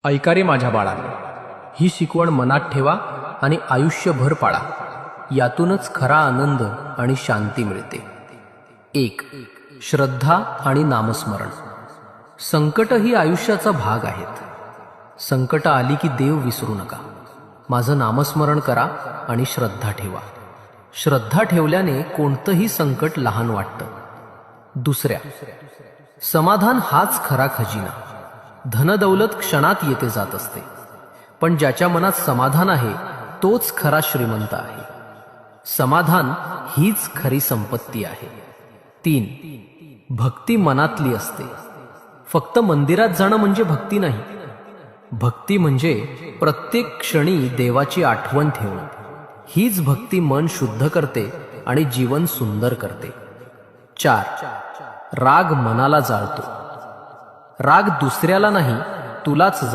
ऐका रे माझ्या बाळांनो, ही शिकवण मनात ठेवा आणि आयुष्यभर पाळा. यातूनच खरा आनंद आणि शांती मिळते. 1. श्रद्धा आणि नामस्मरण. संकट ही आयुष्याचा भाग आहेत. संकट आली की देव विसरू नका. माझं नामस्मरण करा आणि श्रद्धा ठेवा. श्रद्धा ठेवल्याने कोणतंही संकट लहान वाटतं. 2. समाधान हाच खरा खजिना. धनदौलत क्षणात येते जात असते, पण ज्याच्या मनात समाधान आहे तोच खरा श्रीमंत आहे. समाधान हीच खरी संपत्ती आहे. 3. भक्ती मनातली असते. फक्त मंदिरात जाणं म्हणजे भक्ती नाही. भक्ती म्हणजे प्रत्येक क्षणी देवाची आठवण ठेवणं. हीच भक्ती मन शुद्ध करते आणि जीवन सुंदर करते. 4. राग मनाला जाळतो. राग दुसऱ्याला नाही, तुलाच